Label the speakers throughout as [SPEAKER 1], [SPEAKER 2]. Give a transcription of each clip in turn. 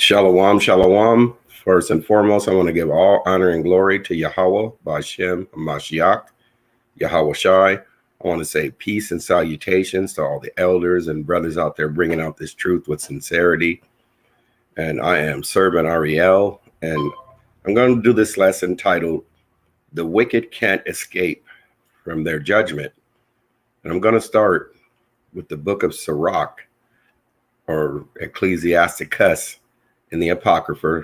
[SPEAKER 1] Shalom, shalom. First and foremost, I want to give all honor and glory to Yahweh, Bashem, Mashiach, Yahweh Shai. I want to say peace and salutations to all the elders and brothers out there bringing out this truth with sincerity. And I am Servant Ariel, and I'm going to do this lesson titled, The Wicked Can't Escape from Their Judgment. And I'm going to start with the book of Sirach, or Ecclesiasticus, in the Apocrypha,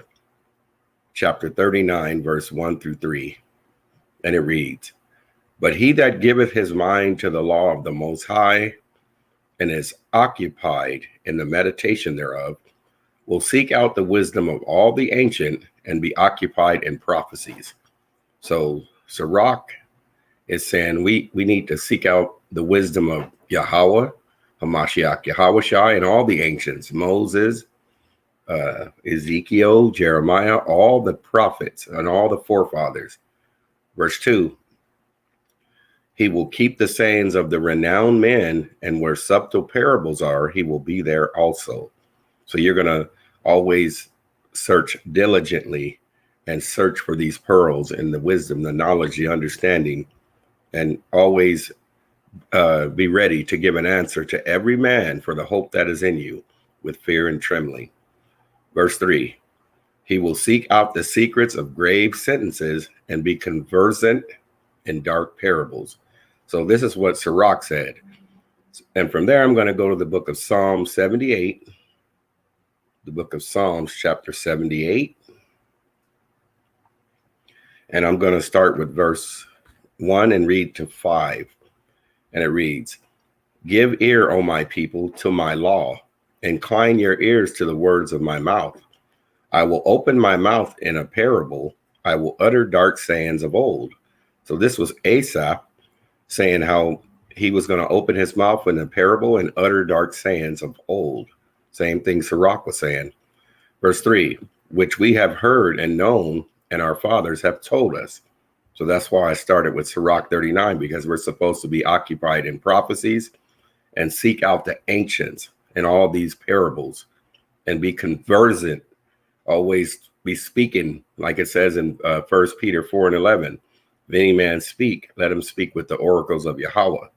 [SPEAKER 1] chapter 39, verse 1 through 3. And it reads, But he that giveth his mind to the law of the Most High, and is occupied in the meditation thereof, will seek out the wisdom of all the ancient, and be occupied in prophecies. So Sirach is saying we need to seek out the wisdom of Yahweh, Hamashiach, Yahweh Shai, and all the ancients, Moses, Ezekiel, Jeremiah, all the prophets and all the forefathers. Verse 2, he will keep the sayings of the renowned men, and where subtle parables are, he will be there also. So you're going to always search diligently and search for these pearls and the wisdom, the knowledge, the understanding, and always be ready to give an answer to every man for the hope that is in you with fear and trembling. Verse 3, he will seek out the secrets of grave sentences and be conversant in dark parables. So this is what Sirach said. And from there, I'm going to go to the book of Psalm 78, the book of Psalms, chapter 78. And I'm going to start with verse 1 and read to 5. And it reads, Give ear, O my people, to my law. Incline your ears to the words of my mouth. I will open my mouth in a parable. I will utter dark sayings of old. So this was Asaph saying how he was going to open his mouth in a parable and utter dark sayings of old. Same thing Sirach was saying. Verse 3, which we have heard and known, and our fathers have told us. So that's why I started with Sirach 39, because we're supposed to be occupied in prophecies and seek out the ancients and all these parables and be conversant, always be speaking, like it says in 1 Peter 4 and 11. If any man speak, let him speak with the oracles of Yahweh.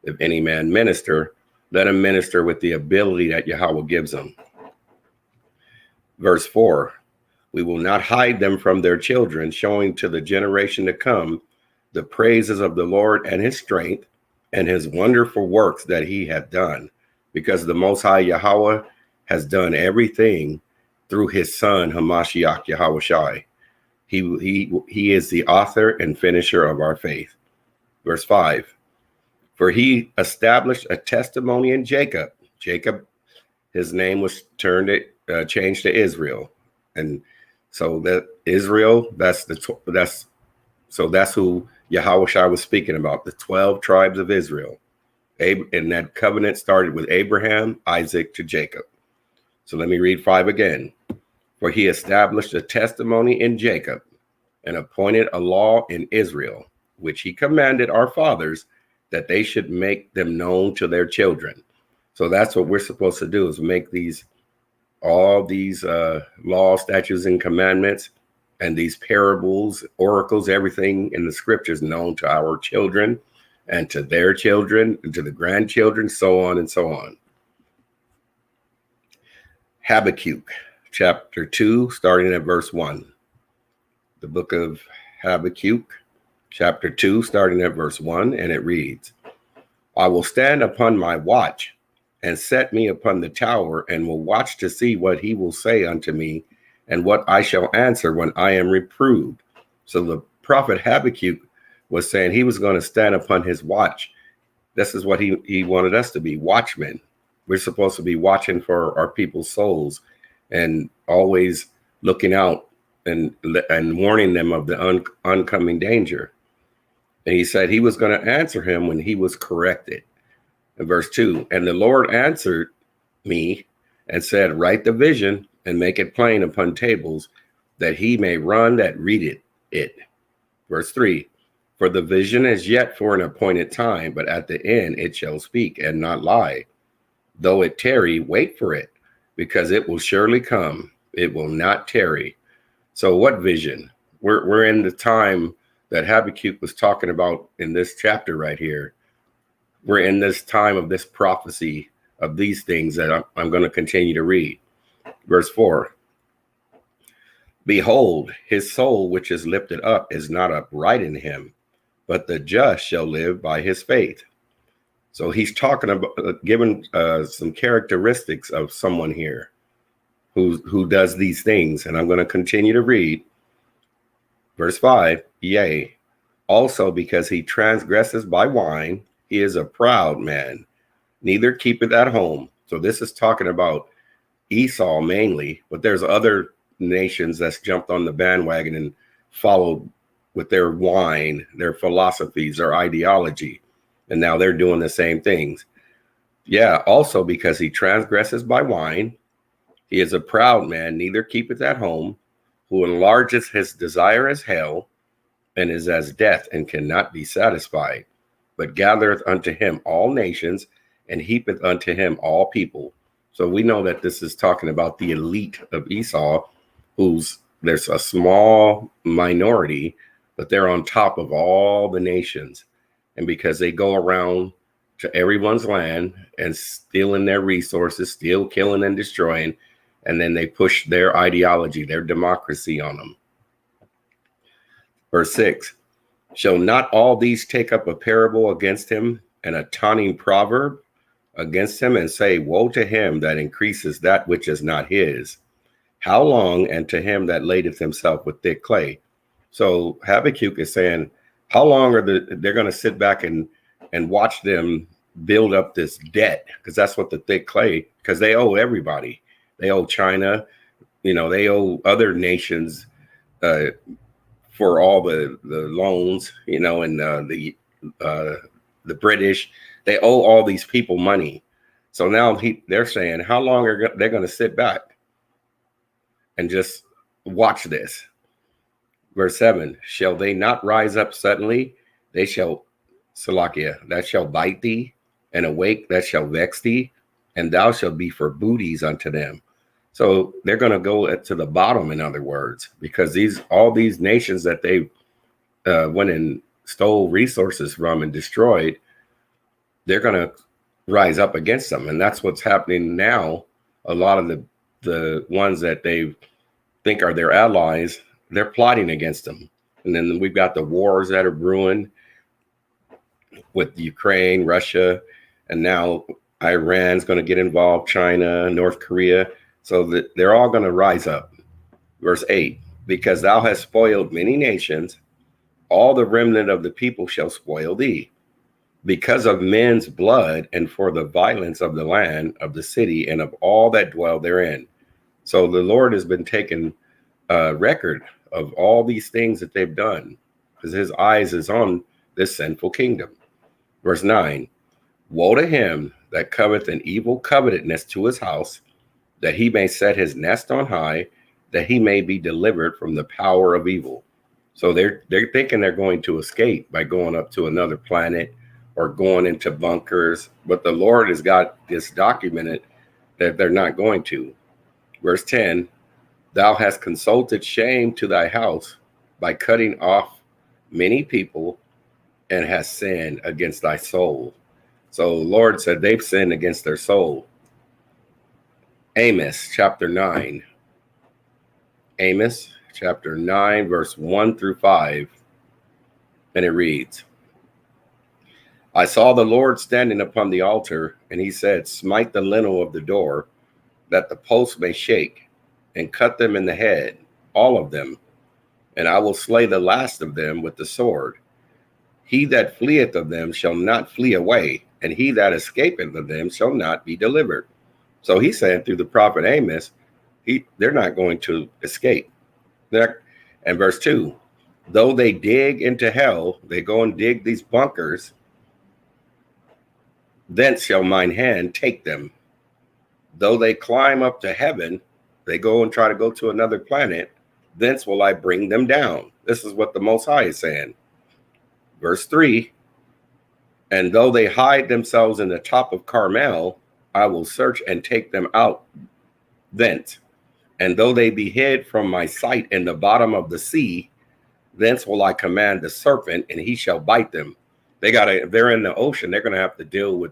[SPEAKER 1] If any man minister, let him minister with the ability that Yahweh gives him. Verse 4, we will not hide them from their children, showing to the generation to come the praises of the Lord and his strength and his wonderful works that he hath done. Because the Most High Yahweh has done everything through his son, Hamashiach, Yahweh Shai. He is the author and finisher of our faith. Verse 5, for he established a testimony in Jacob. Jacob, his name was changed to Israel. And so that Israel, that's who Yahweh Shai was speaking about, the 12 tribes of Israel. And that covenant started with Abraham, Isaac to Jacob. So let me read 5 again. For he established a testimony in Jacob and appointed a law in Israel, which he commanded our fathers that they should make them known to their children. So that's what we're supposed to do, is make all these laws, statutes, and commandments, and these parables, oracles, everything in the scriptures known to our children and to their children and to the grandchildren, so on and so on. Habakkuk, chapter 2, starting at verse 1. The book of Habakkuk, chapter 2, starting at verse 1, and it reads, I will stand upon my watch and set me upon the tower, and will watch to see what he will say unto me, and what I shall answer when I am reproved. So the prophet Habakkuk was saying he was going to stand upon his watch. This is what he wanted us to be, watchmen. We're supposed to be watching for our people's souls and always looking out and warning them of the oncoming danger. And he said he was going to answer him when he was corrected. In verse 2, and the Lord answered me and said, write the vision and make it plain upon tables, that he may run that readeth it. Verse 3, for the vision is yet for an appointed time, but at the end it shall speak and not lie. Though it tarry, wait for it, because it will surely come. It will not tarry. So what vision? We're in the time that Habakkuk was talking about in this chapter right here. We're in this time of this prophecy of these things that I'm going to continue to read. Verse 4. Behold, his soul which is lifted up is not upright in him, but the just shall live by his faith. So he's talking about giving some characteristics of someone here who does these things. And I'm going to continue to read. Verse 5, yea, also because he transgresses by wine, he is a proud man, neither keepeth at home. So this is talking about Esau mainly, but there's other nations that's jumped on the bandwagon and followed with their wine, their philosophies, their ideology. And now they're doing the same things. Yeah, also because he transgresses by wine, he is a proud man, neither keepeth at home, who enlarges his desire as hell, and is as death, and cannot be satisfied, but gathereth unto him all nations, and heapeth unto him all people. So we know that this is talking about the elite of Esau, there's a small minority, but they're on top of all the nations. And because they go around to everyone's land and stealing their resources, still killing and destroying, and then they push their ideology, their democracy on them. Verse 6, shall not all these take up a parable against him, and a taunting proverb against him, and say, woe to him that increases that which is not his? How long? And to him that ladeth himself with thick clay. So Habakkuk is saying, how long are they're going to sit back and watch them build up this debt? Because that's what the thick clay, because they owe everybody. They owe China, they owe other nations for all the loans, and the British. They owe all these people money. So now they're saying, how long are they going to sit back and just watch this? Verse 7, shall they not rise up suddenly? They shall, Salakia, that shall bite thee, and awake that shall vex thee, and thou shalt be for booties unto them. So they're going to go to the bottom, in other words, because all these nations that they went and stole resources from and destroyed, they're going to rise up against them. And that's what's happening now. A lot of the ones that they think are their allies, they're plotting against them. And then we've got the wars that are brewing with Ukraine, Russia, and now Iran's going to get involved, China, North Korea. So that they're all going to rise up. Verse 8, because thou hast spoiled many nations, all the remnant of the people shall spoil thee, because of men's blood, and for the violence of the land, of the city, and of all that dwell therein. So the Lord has been taking record of all these things that they've done, because his eyes is on this sinful kingdom. Verse 9, woe to him that coveteth an evil covetousness to his house, that he may set his nest on high, that he may be delivered from the power of evil. So they're thinking they're going to escape by going up to another planet or going into bunkers, but the Lord has got this documented that they're not going to. Verse 10, thou hast consulted shame to thy house by cutting off many people, and hast sinned against thy soul. So the Lord said they've sinned against their soul. Amos chapter 9. Amos chapter 9, verse 1 through 5. And it reads, I saw the Lord standing upon the altar, and he said, smite the lintel of the door, that the posts may shake, and cut them in the head, all of them, and I will slay the last of them with the sword. He that fleeth of them shall not flee away, and he that escapeth of them shall not be delivered. So he's saying through the prophet Amos, they're not going to escape. And verse 2, though they dig into hell, they go and dig these bunkers, thence shall mine hand take them. Though they climb up to heaven, they go and try to go to another planet, thence will I bring them down. This is what the Most High is saying. Verse 3, and though they hide themselves in the top of Carmel, I will search and take them out thence, And though they be hid from my sight in the bottom of the sea, thence will I command the serpent, and he shall bite them. If they're in the ocean, they're gonna have to deal with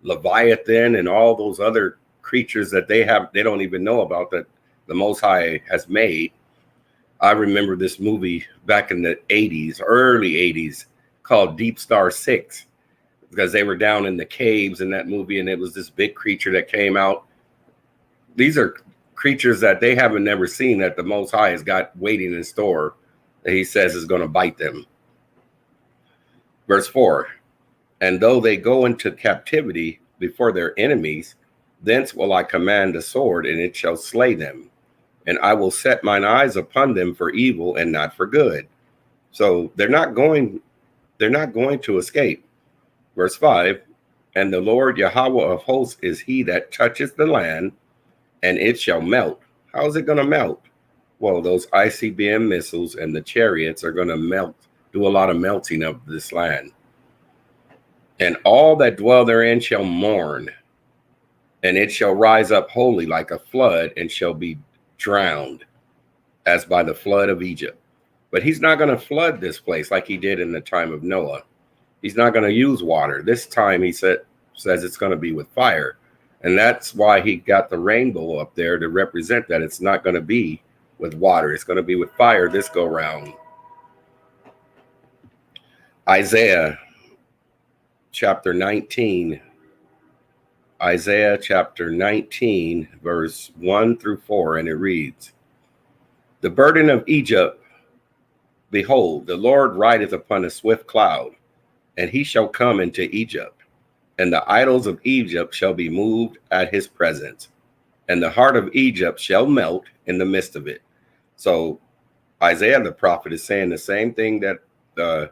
[SPEAKER 1] Leviathan and all those other creatures that they don't even know about, that the Most High has made. I remember this movie back in the 80s, early 80s, called Deep Star 6, because they were down in the caves in that movie, and it was this big creature that came out. These are creatures that they haven't never seen, that the Most High has got waiting in store, that he says is going to bite them. Verse 4, and though they go into captivity before their enemies, thence will I command the sword, and it shall slay them. And I will set mine eyes upon them for evil and not for good. So they're not going to escape. Verse 5, and the Lord Yahweh of hosts is he that touches the land, and it shall melt. How is it going to melt? Well, those ICBM missiles and the chariots are going to melt, do a lot of melting of this land. And all that dwell therein shall mourn, and it shall rise up wholly like a flood, and shall be drowned as by the flood of Egypt. But he's not going to flood this place like he did in the time of Noah. He's not going to use water. This time he says it's going to be with fire. And that's why he got the rainbow up there, to represent that it's not going to be with water. It's going to be with fire this go round. Isaiah chapter 19. Isaiah chapter 19, verse 1 through 4, and it reads, the burden of Egypt, behold, the Lord rideth upon a swift cloud, and he shall come into Egypt, and the idols of Egypt shall be moved at his presence, and the heart of Egypt shall melt in the midst of it. So Isaiah the prophet is saying the same thing that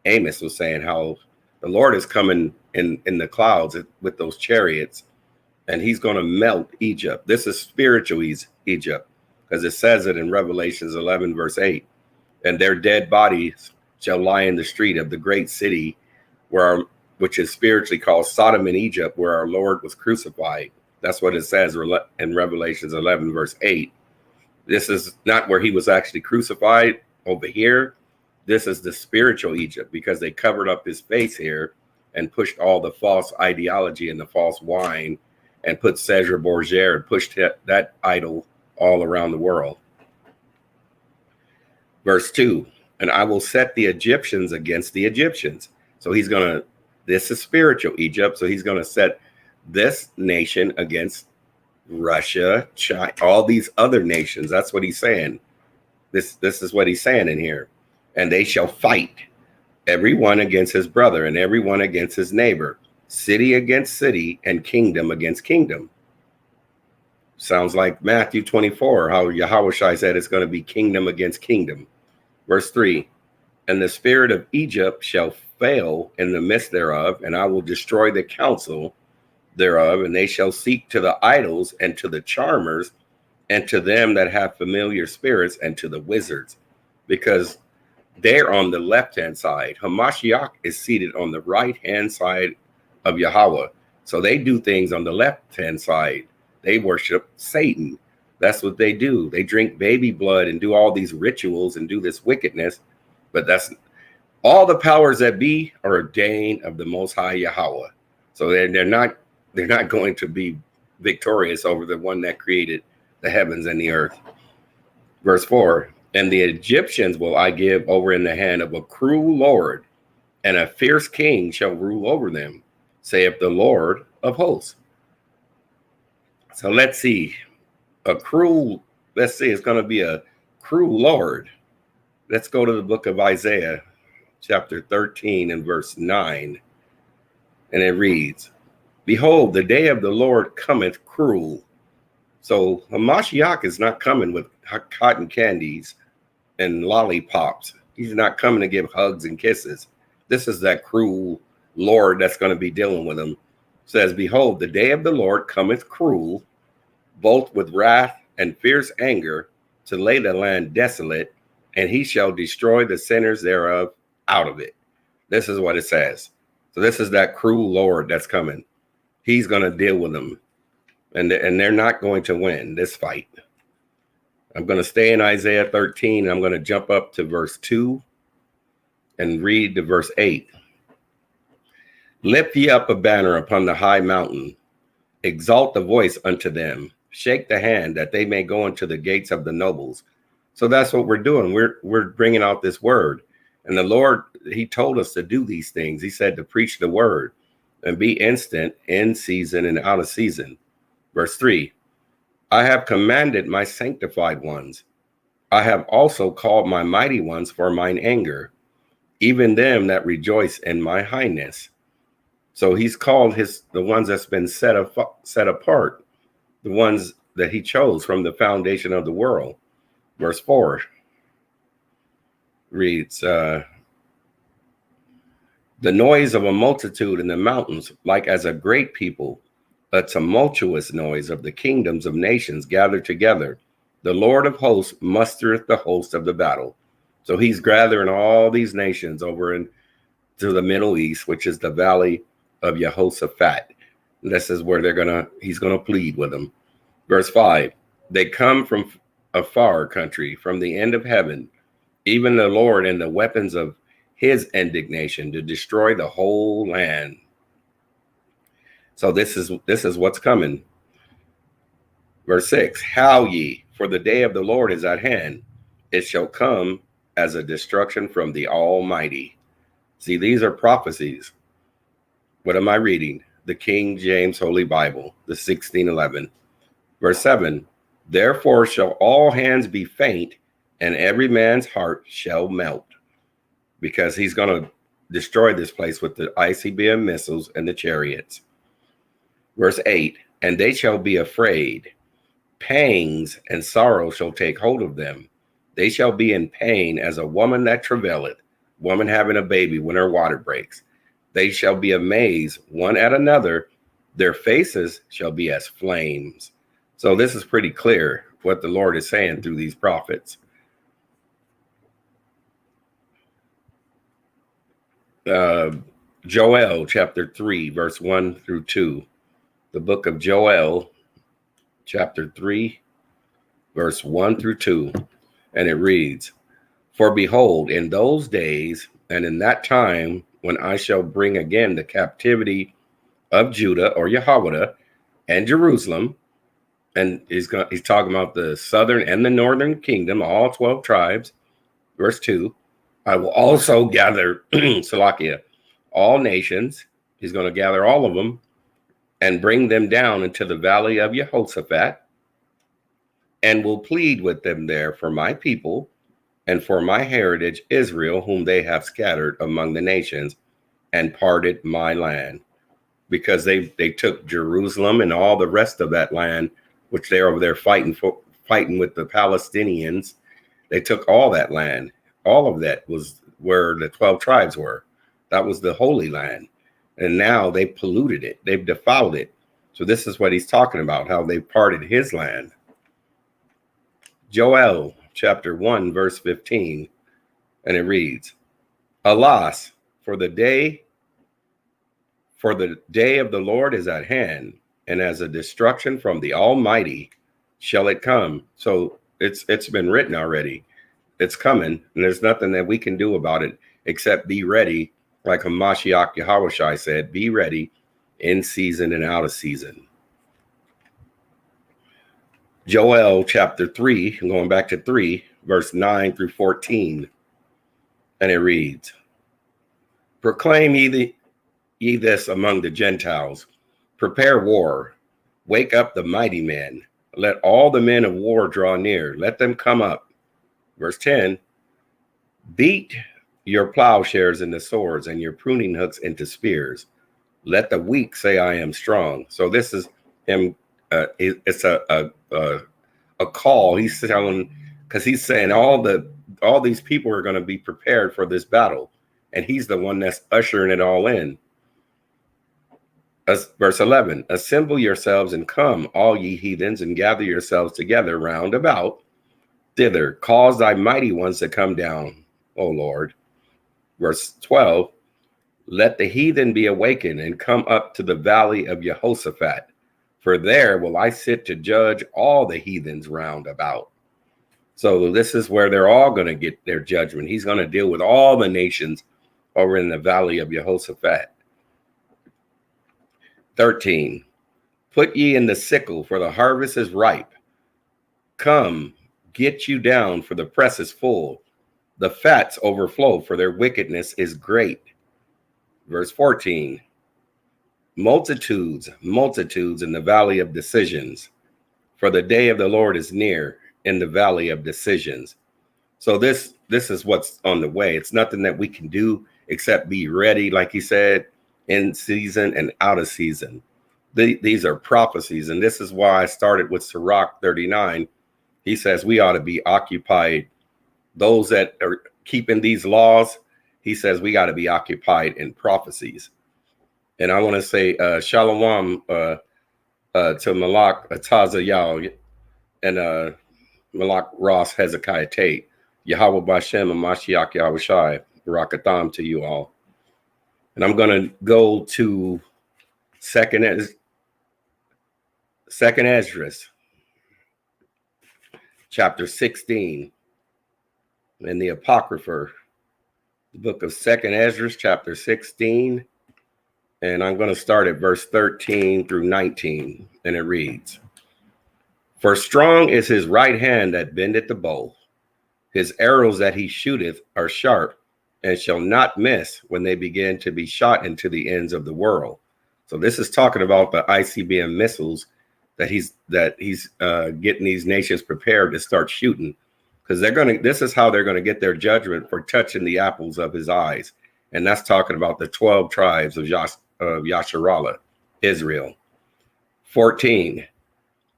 [SPEAKER 1] Amos was saying, how the Lord is coming in the clouds with those chariots, and he's going to melt Egypt. This is spiritual Egypt, because it says it in Revelations 11, verse 8. And their dead bodies shall lie in the street of the great city, which is spiritually called Sodom and Egypt, where our Lord was crucified. That's what it says in Revelations 11, verse 8. This is not where he was actually crucified over here. This is the spiritual Egypt, because they covered up his face here and pushed all the false ideology and the false wine, and put Caesar Borgia and pushed that idol all around the world. Verse 2, and I will set the Egyptians against the Egyptians. So this is spiritual Egypt. So he's going to set this nation against Russia, China, all these other nations. That's what he's saying. This is what he's saying in here. And they shall fight, every one against his brother, and every one against his neighbor, city against city, and kingdom against kingdom. Sounds like Matthew 24, how Yahushua said it's going to be kingdom against kingdom. Verse 3, and the spirit of Egypt shall fail in the midst thereof, and I will destroy the counsel thereof, and they shall seek to the idols, and to the charmers, and to them that have familiar spirits, and to the wizards, because they're on the left-hand side. Hamashiach is seated on the right-hand side of Yahweh. So they do things on the left-hand side. They worship Satan. That's what they do. They drink baby blood and do all these rituals and do this wickedness. But that's all the powers that be are ordained of the Most High Yahweh. So they're not going to be victorious over the one that created the heavens and the earth. Verse 4, and the Egyptians will I give over in the hand of a cruel Lord, and a fierce king shall rule over them, saith the Lord of hosts. So let's see. It's going to be a cruel Lord. Let's go to the book of Isaiah, chapter 13 and verse 9. And it reads, behold, the day of the Lord cometh cruel. So Hamashiach is not coming with cotton candies and lollipops. He's not coming to give hugs and kisses. This is that cruel Lord that's going to be dealing with him. It says, behold, the day of the Lord cometh cruel, both with wrath and fierce anger, to lay the land desolate, and he shall destroy the sinners thereof out of it. This is what it says. So this is that cruel Lord that's coming. He's going to deal with them, and they're not going to win this fight. I'm going to stay in Isaiah 13. I'm going to jump up to verse 2 and read to verse 8. Lift ye up a banner upon the high mountain. Exalt the voice unto them. Shake the hand that they may go into the gates of the nobles. So that's what we're doing. We're bringing out this word. And the Lord, he told us to do these things. He said to preach the word and be instant, in season and out of season. Verse 3, I have commanded my sanctified ones. I have also called my mighty ones for mine anger, even them that rejoice in my highness. So he's called the ones that's been set apart, the ones that he chose from the foundation of the world. Verse 4 reads, the noise of a multitude in the mountains, like as a great people, a tumultuous noise of the kingdoms of nations gathered together. The Lord of hosts mustereth the host of the battle. So he's gathering all these nations over into the Middle East, which is the valley of Jehoshaphat. This is where he's gonna plead with them. Verse 5, they come from a far country, from the end of heaven, even the Lord and the weapons of his indignation to destroy the whole land. So this is what's coming. Verse 6, howl ye, for the day of the Lord is at hand. It shall come as a destruction from the Almighty. See, these are prophecies. What am I reading? The King James Holy Bible, the 1611. Verse 7, therefore shall all hands be faint, and every man's heart shall melt. Because he's going to destroy this place with the ICBM missiles and the chariots. Verse 8, and they shall be afraid. Pangs and sorrow shall take hold of them. They shall be in pain as a woman that travaileth, woman having a baby when her water breaks. They shall be amazed one at another. Their faces shall be as flames. So this is pretty clear what the Lord is saying through these prophets. Joel chapter 3, verse 1 through 2. The book of Joel chapter 3, verse 1 through 2. And it reads, for behold, in those days and in that time, when I shall bring again the captivity of Judah or Yehoiada and Jerusalem, and he's talking about the southern and the northern kingdom, all 12 tribes. Verse 2, I will also gather Salakia, all nations. He's going to gather all of them and bring them down into the valley of Jehoshaphat, and will plead with them there for my people and for my heritage Israel, whom they have scattered among the nations and parted my land. Because they took Jerusalem and all the rest of that land, which they're over there fighting with the Palestinians. They took all that land. All of that was where the 12 tribes were. That was the Holy Land. And now they polluted it. They've defiled it. So this is what he's talking about, how they parted his land. Joel chapter 1, verse 15. And it reads, alas, for the day of the Lord is at hand, and as a destruction from the Almighty shall it come. So it's been written already. It's coming, and there's nothing that we can do about it except be ready, like Hamashiach Yahushai said, be ready in season and out of season. Joel chapter 3, going back to 3, verse 9 through 14. And it reads, proclaim ye this among the Gentiles, prepare war, wake up the mighty men, let all the men of war draw near, let them come up. Verse 10, beat your plowshares into swords and your pruning hooks into spears. Let the weak say, I am strong. So this is him. It's a call. He's telling, because he's saying all these people are going to be prepared for this battle, and he's the one that's ushering it all in. Verse 11, assemble yourselves and come, all ye heathens, and gather yourselves together round about thither. Cause thy mighty ones to come down, O Lord. Verse 12, let the heathen be awakened and come up to the valley of Jehoshaphat, for there will I sit to judge all the heathens round about. So this is where they're all going to get their judgment. He's going to deal with all the nations over in the valley of Jehoshaphat. 13. Put ye in the sickle, for the harvest is ripe. Come, get you down, for the press is full. The fats overflow, for their wickedness is great. Verse 14. Multitudes, multitudes in the valley of decisions, for the day of the Lord is near in the valley of decisions. So this is what's on the way. It's nothing that we can do except be ready, like he said, in season and out of season. These are prophecies, and this is why I started with Sirach 39. He says we ought to be occupied. Those that are keeping these laws, he says we got to be occupied in prophecies. And I want to say shalom to Malak Atazayahu and Malak Ross Hezekiah Tate. Yahweh Bashem and Mashiach Yahushai. Barakatham to you all. And I'm going to go to Second Esdras, chapter 16, in the Apocrypha, the book of Second Esdras, chapter 16, and I'm going to start at verse 13 through 19, and it reads, For strong is his right hand that bendeth the bow. His arrows that he shooteth are sharp, and shall not miss when they begin to be shot into the ends of the world. So this is talking about the ICBM missiles that he's getting these nations prepared to start shooting, because this is how they're going to get their judgment for touching the apples of his eyes. And that's talking about the 12 tribes of Yasharallah, Israel. 14.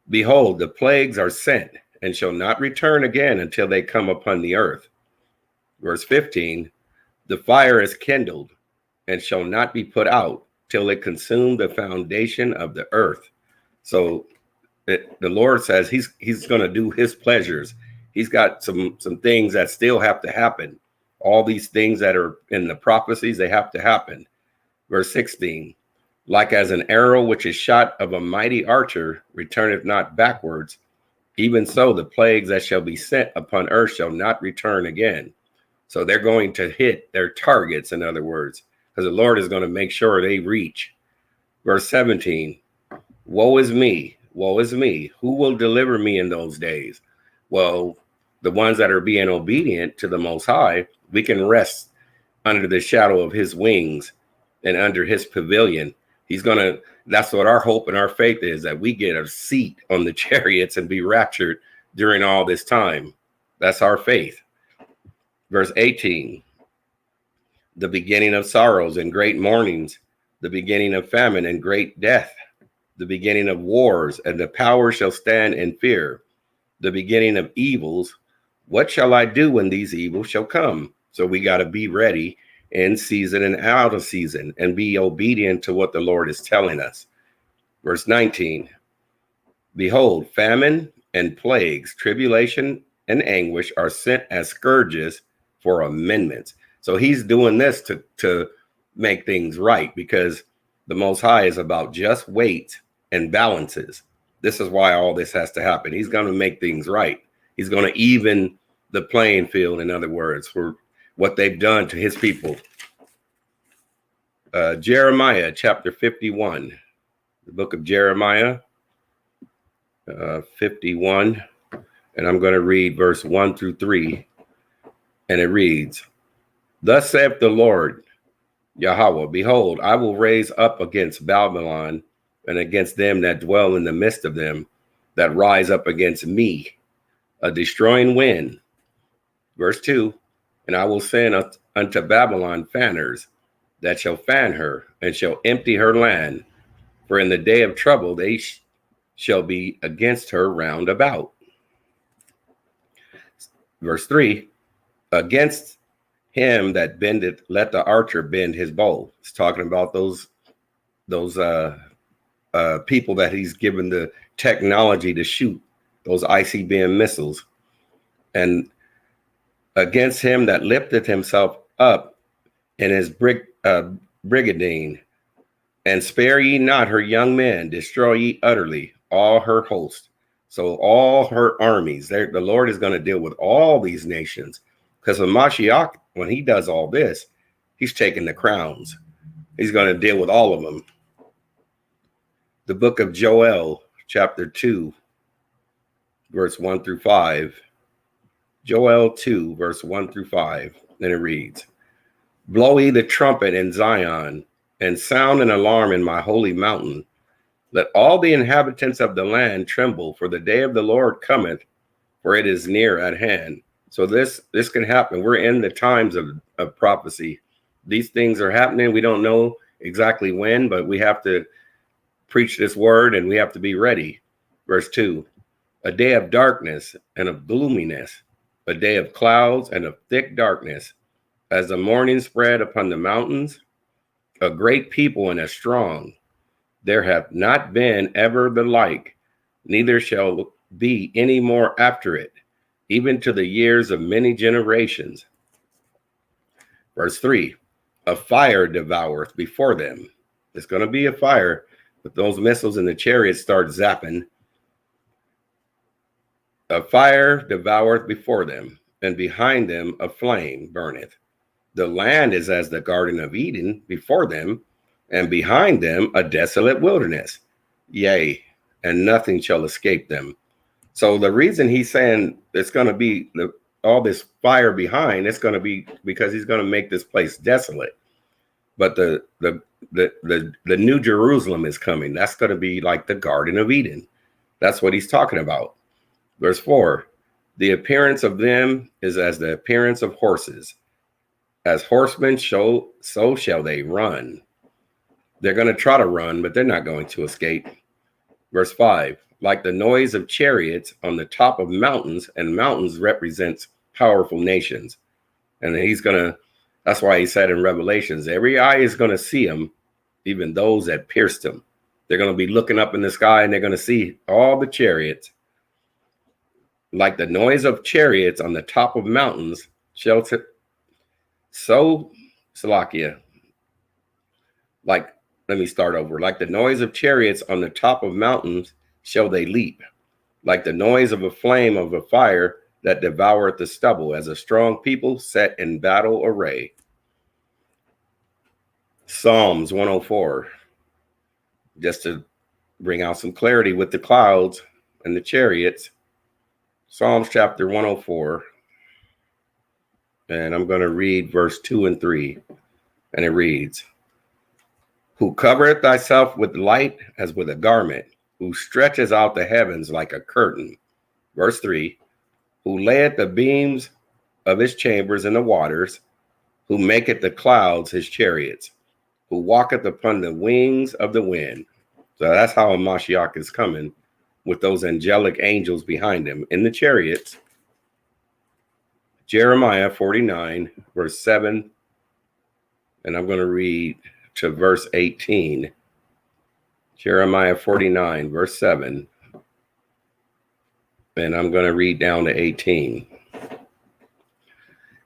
[SPEAKER 1] Behold, the plagues are sent and shall not return again until they come upon the earth. Verse 15. The fire is kindled and shall not be put out till it consume the foundation of the earth. So the Lord says he's going to do his pleasures. He's got some things that still have to happen. All these things that are in the prophecies, they have to happen. Verse 16, like as an arrow which is shot of a mighty archer returneth not backwards, even so the plagues that shall be sent upon earth shall not return again. So they're going to hit their targets, in other words, because the Lord is going to make sure they reach. Verse 17, woe is me, who will deliver me in those days? Well, the ones that are being obedient to the Most High, we can rest under the shadow of his wings and under his pavilion. That's what our hope and our faith is, that we get a seat on the chariots and be raptured during all this time. That's our faith. Verse 18, the beginning of sorrows and great mournings, the beginning of famine and great death, the beginning of wars, and the power shall stand in fear, the beginning of evils. What shall I do when these evils shall come? So we got to be ready in season and out of season and be obedient to what the Lord is telling us. Verse 19, behold, famine and plagues, tribulation and anguish are sent as scourges for amendments. So he's doing this to make things right, because the Most High is about just weight and balances. This is why all this has to happen. He's going to make things right. He's going to even the playing field, in other words, for what they've done to his people. Jeremiah chapter 51, the book of Jeremiah 51, and I'm going to read verse 1 through 3, and it reads, thus saith the Lord Yahweh, behold, I will raise up against Babylon and against them that dwell in the midst of them, that rise up against me, a destroying wind. Verse 2, and I will send unto Babylon fanners, that shall fan her, and shall empty her land, for in the day of trouble they shall be against her round about. Verse 3, against him that bendeth, let the archer bend his bow. It's talking about those people that he's given the technology to shoot those ICBM missiles. And against him that lifteth himself up in his brigadine, and spare ye not her young men, destroy ye utterly all her host. So all her armies, the Lord is going to deal with all these nations. Because when Mashiach, when he does all this, he's taking the crowns. He's going to deal with all of them. The book of Joel, chapter 2, verse 1 through 5. Joel 2, verse 1 through 5. Then it reads, Blow ye the trumpet in Zion, and sound an alarm in my holy mountain. Let all the inhabitants of the land tremble, for the day of the Lord cometh, for it is near at hand. So this can happen. We're in the times of prophecy. These things are happening. We don't know exactly when, but we have to preach this word and we have to be ready. Verse 2, a day of darkness and of gloominess, a day of clouds and of thick darkness, as the morning spread upon the mountains, a great people and a strong. There hath not been ever the like, neither shall be any more after it, even to the years of many generations. Verse 3, a fire devoureth before them. There's going to be a fire, but those missiles in the chariots start zapping. A fire devoureth before them, and behind them a flame burneth. The land is as the Garden of Eden before them, and behind them a desolate wilderness. Yea, and nothing shall escape them. So the reason he's saying it's going to be all this fire behind, it's going to be because he's going to make this place desolate. But the New Jerusalem is coming. That's going to be like the Garden of Eden. That's what he's talking about. Verse 4, the appearance of them is as the appearance of horses. As horsemen so shall they run. They're going to try to run, but they're not going to escape. Verse 5, like the noise of chariots on the top of mountains, and mountains represents powerful nations. And that's why he said in Revelations, every eye is going to see him, even those that pierced him. They're going to be looking up in the sky and they're going to see all the chariots. Like the noise of chariots on the top of mountains, Salakia. Let me start over. Like the noise of chariots on the top of mountains shall they leap. Like the noise of a flame of a fire that devoureth the stubble, as a strong people set in battle array. Psalms 104. Just to bring out some clarity with the clouds and the chariots. Psalms chapter 104. And I'm going to read verse 2 and 3. And it reads, who covereth thyself with light as with a garment, who stretches out the heavens like a curtain. Verse 3, who layeth the beams of his chambers in the waters, who maketh the clouds his chariots, who walketh upon the wings of the wind. So that's how a Mashiach is coming, with those angelic angels behind him in the chariots. Jeremiah 49, verse 7, and I'm going to read to verse 18. Jeremiah 49, verse 7. And I'm going to read down to 18.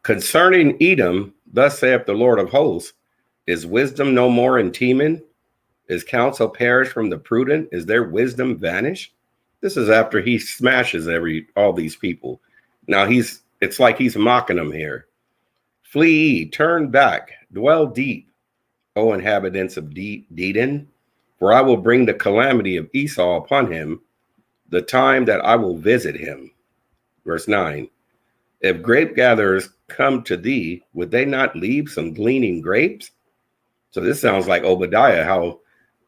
[SPEAKER 1] Concerning Edom, thus saith the Lord of hosts, is wisdom no more in Teman? Is counsel perished from the prudent? Is their wisdom vanished? This is after he smashes all these people. Now it's like he's mocking them here. Flee, turn back, dwell deep, O inhabitants of Dedan, for I will bring the calamity of Esau upon him, the time that I will visit him. Verse 9, if grape gatherers come to thee, would they not leave some gleaning grapes? So this sounds like Obadiah, how,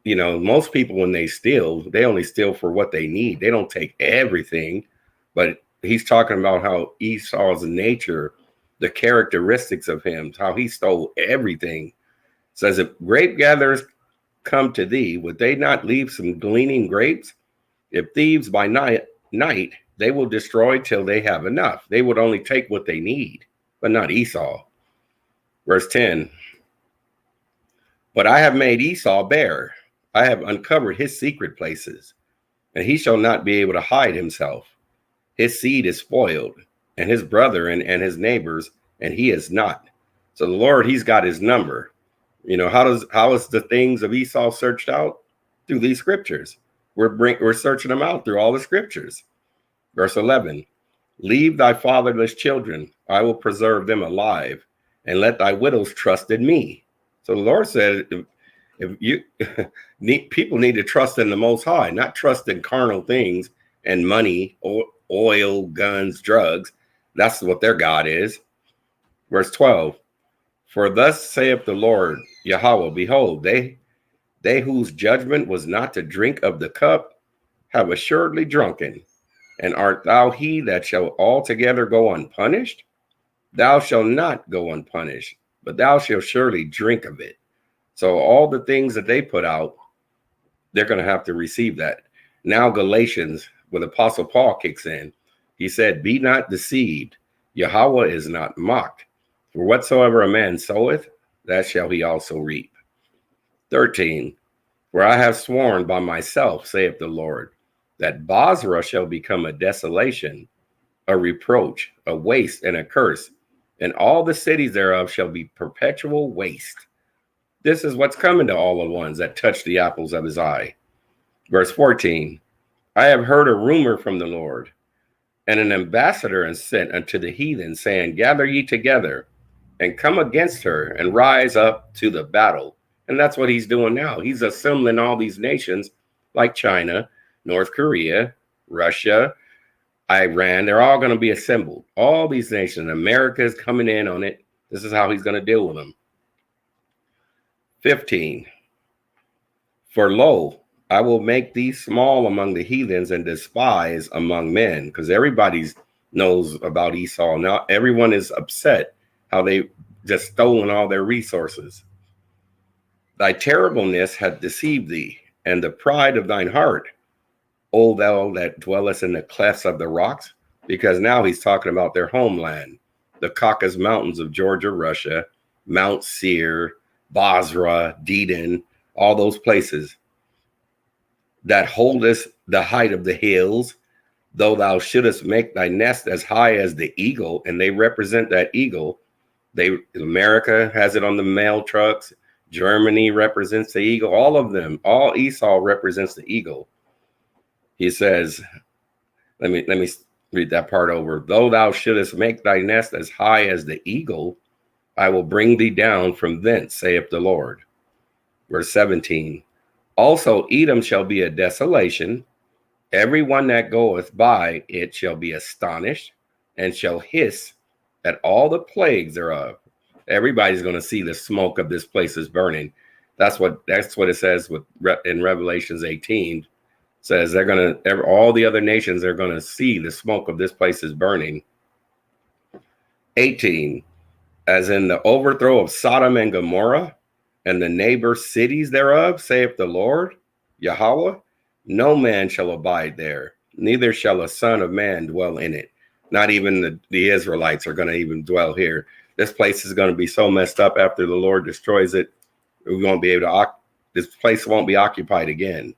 [SPEAKER 1] most people when they steal, they only steal for what they need. They don't take everything, but he's talking about how Esau's nature, the characteristics of him, how he stole everything. Says, if grape gatherers come to thee, would they not leave some gleaning grapes? If thieves by night, they will destroy till they have enough. They would only take what they need, but not Esau. Verse 10, but I have made Esau bare. I have uncovered his secret places, and he shall not be able to hide himself. His seed is spoiled, and his brethren and his neighbors, and he is not. So the Lord, he's got his number. How is the things of Esau searched out? Through these scriptures. We're searching them out through all the scriptures. Verse 11, leave thy fatherless children. I will preserve them alive, and let thy widows trust in me. So the Lord said, if you people need to trust in the Most High, not trust in carnal things and money, oil, guns, drugs. That's what their God is. Verse 12, for thus saith the Lord Yahweh, behold, they whose judgment was not to drink of the cup have assuredly drunken. And art thou he that shall altogether go unpunished? Thou shalt not go unpunished, but thou shalt surely drink of it. So all the things that they put out, they're going to have to receive that. Now Galatians, when Apostle Paul kicks in, he said, be not deceived. Yahweh is not mocked. For whatsoever a man soweth, that shall he also reap. 13, for I have sworn by myself, saith the Lord, that Basra shall become a desolation, a reproach, a waste, and a curse, and all the cities thereof shall be perpetual waste. This is what's coming to all the ones that touch the apples of his eye. Verse 14, I have heard a rumor from the Lord, and an ambassador is sent unto the heathen, saying, gather ye together, and come against her, and rise up to the battle. And that's what he's doing now. He's assembling all these nations like China, North Korea, Russia, Iran. They're all going to be assembled. All these nations. America is coming in on it. This is how he's going to deal with them. 15, for lo, I will make thee small among the heathens and despise among men. Because everybody knows about Esau. Now everyone is upset how they just stolen all their resources. Thy terribleness hath deceived thee, and the pride of thine heart, O thou that dwellest in the clefts of the rocks. Because now he's talking about their homeland, the Caucasus Mountains of Georgia, Russia, Mount Seir, Basra, Dedan, all those places. That holdest the height of the hills, though thou shouldest make thy nest as high as the eagle. And they represent that eagle. America has it on the mail trucks. Germany represents the eagle. All of them, all Esau represents the eagle. He says, let me read that part over. Though thou shouldest make thy nest as high as the eagle, I will bring thee down from thence, saith the Lord. Verse 17, also Edom shall be a desolation. Every one that goeth by it shall be astonished, and shall hiss at all the plagues thereof. Everybody's going to see the smoke of this place is burning. That's what it says in Revelations 18. Says they're going to, all the other nations are going to see the smoke of this place is burning. 18, as in the overthrow of Sodom and Gomorrah and the neighbor cities thereof, saith the Lord Yahweh, no man shall abide there, neither shall a son of man dwell in it. Not even the Israelites are going to even dwell here. This place is going to be so messed up after the Lord destroys it. We won't be able to, this place won't be occupied again.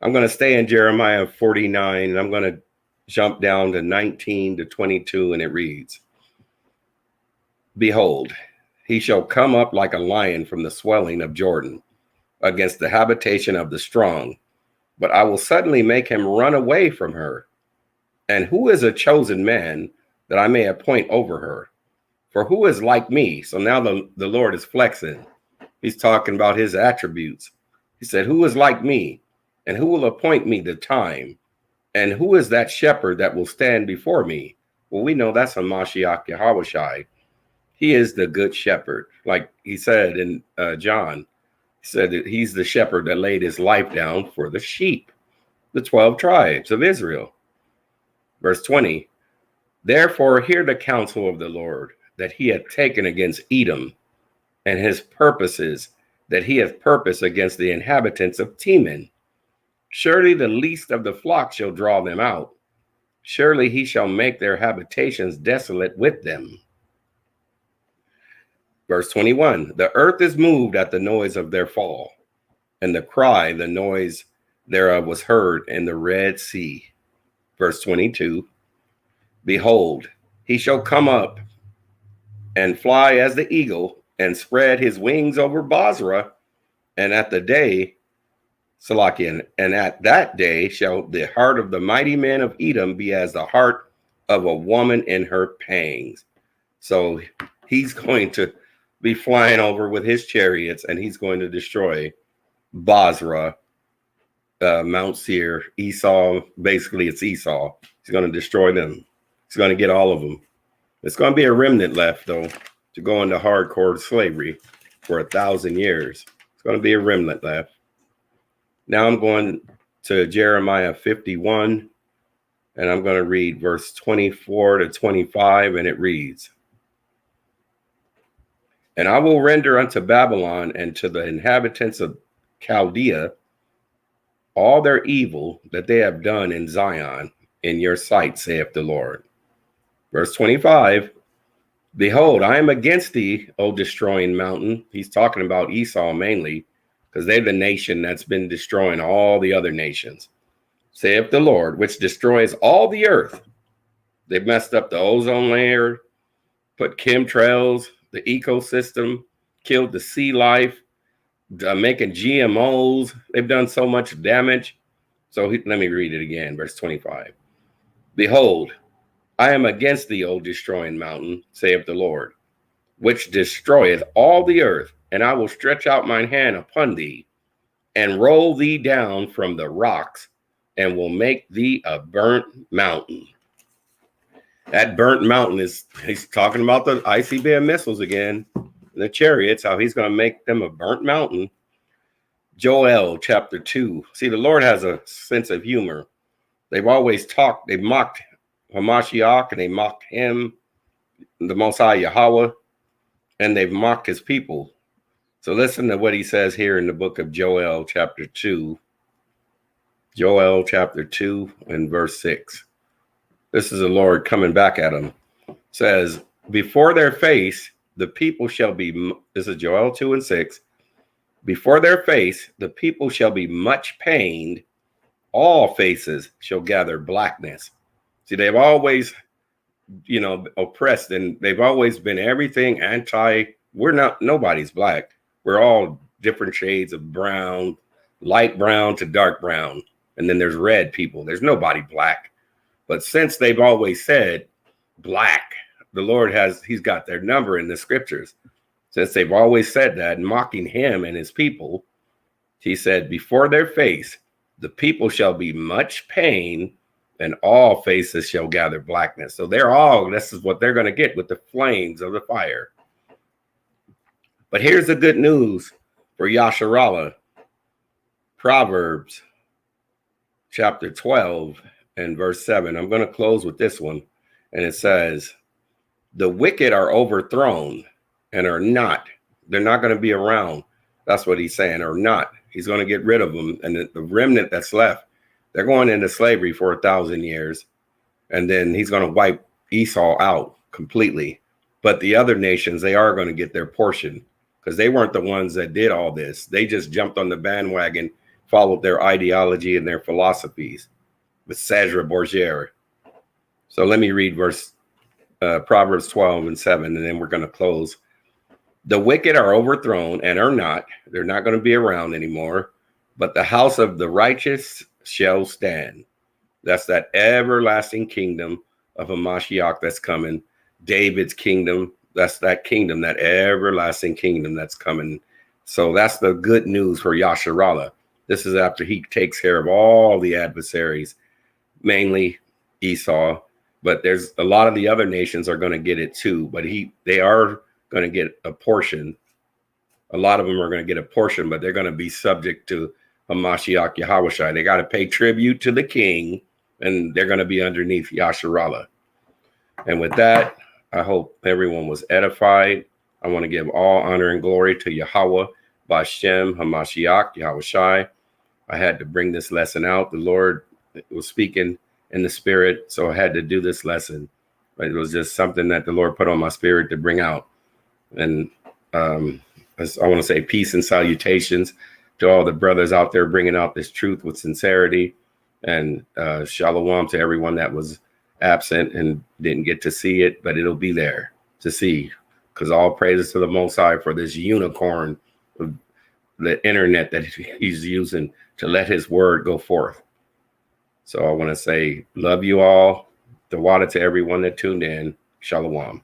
[SPEAKER 1] I'm going to stay in Jeremiah 49, and I'm going to jump down to 19 to 22, and it reads, behold, he shall come up like a lion from the swelling of Jordan against the habitation of the strong, but I will suddenly make him run away from her. And who is a chosen man that I may appoint over her? For who is like me? So now the Lord is flexing. He's talking about his attributes. He said, who is like me? And who will appoint me the time? And who is that shepherd that will stand before me? Well, we know that's a Mashiach Yahawashi. He is the good shepherd. Like he said in John, he said that he's the shepherd that laid his life down for the sheep, the 12 tribes of Israel. Verse 20, therefore hear the counsel of the Lord that he hath taken against Edom, and his purposes that he hath purposed against the inhabitants of Teman. Surely the least of the flock shall draw them out. Surely he shall make their habitations desolate with them. Verse 21, the earth is moved at the noise of their fall, and the cry, the noise thereof was heard in the Red Sea. Verse 22, behold, he shall come up and fly as the eagle, and spread his wings over Basra, and at the day Salakia, and at that day shall the heart of the mighty men of Edom be as the heart of a woman in her pangs. So he's going to be flying over with his chariots, and he's going to destroy Basra, Mount Seir, Esau. Basically, it's Esau. He's going to destroy them. He's going to get all of them. It's going to be a remnant left, though, to go into hardcore slavery for 1,000 years. It's going to be a remnant left. Now I'm going to Jeremiah 51, and I'm going to read verse 24 to 25, and it reads, "And I will render unto Babylon and to the inhabitants of Chaldea all their evil that they have done in Zion in your sight, saith the Lord." Verse 25, "Behold, I am against thee, O destroying mountain." He's talking about Esau mainly, because they're the nation that's been destroying all the other nations. "Saith the Lord, which destroys all the earth." They've messed up the ozone layer, put chemtrails, the ecosystem, killed the sea life, making GMOs. They've done so much damage. So let me read it again, verse 25. "Behold, I am against thee, O destroying mountain, saith the Lord, which destroyeth all the earth, and I will stretch out mine hand upon thee, and roll thee down from the rocks, and will make thee a burnt mountain." That burnt mountain he's talking about the ICBM missiles again, the chariots, how he's going to make them a burnt mountain. Joel chapter 2. See, the Lord has a sense of humor. They've always talked, they've mocked Hamashiach, and they mocked him, the Most High Yahweh, and they've mocked his people. So listen to what he says here in the book of Joel chapter 2. Joel chapter 2 and verse 6. This is the Lord coming back at them. Says, "Before their face, the people shall be," this is Joel 2 and 6. "Before their face, the people shall be much pained. All faces shall gather blackness." See, they've always, oppressed, and they've always been everything nobody's black. We're all different shades of brown, light brown to dark brown. And then there's red people. There's nobody black. But since they've always said black, the Lord he's got their number in the scriptures. Since they've always said that, mocking him and his people, he said, "Before their face, the people shall be much pain, and all faces shall gather blackness." So this is what they're going to get with the flames of the fire. But here's the good news for Yasharallah. Proverbs chapter 12 and verse 7. I'm going to close with this one. And it says, "The wicked are overthrown and are not." They're not going to be around. That's what he's saying, or not. He's going to get rid of them. And the remnant that's left, they're going into slavery for 1,000 years. And then he's going to wipe Esau out completely. But the other nations, they are going to get their portion, because they weren't the ones that did all this. They just jumped on the bandwagon, followed their ideology and their philosophies with Cesare Borgia. So let me read Proverbs 12 and 7, and then we're going to close. "The wicked are overthrown and are not." They're not going to be around anymore. "But the house of the righteous shall stand." That's that everlasting kingdom of Hamashiach that's coming. David's kingdom. That's that kingdom, that everlasting kingdom that's coming. So that's the good news for Yasharallah. This is after he takes care of all the adversaries, mainly Esau. But there's a lot of the other nations are going to get it too. But they are going to get a portion. A lot of them are going to get a portion, but they're going to be subject to Hamashiach Yahushua. They got to pay tribute to the king, and they're going to be underneath Yasharallah. And with that, I hope everyone was edified. I want to give all honor and glory to Yahweh, Bashem, Hamashiach, Yahushai. I had to bring this lesson out. The Lord was speaking in the spirit, so I had to do this lesson. But it was just something that the Lord put on my spirit to bring out. And I want to say peace and salutations to all the brothers out there bringing out this truth with sincerity. And shalom to everyone that was absent and didn't get to see it, but it'll be there to see, because all praises to the Most High for this unicorn the internet that he's using to let his word go forth. So I want to say, love you all. The water to everyone that tuned in. Shalom.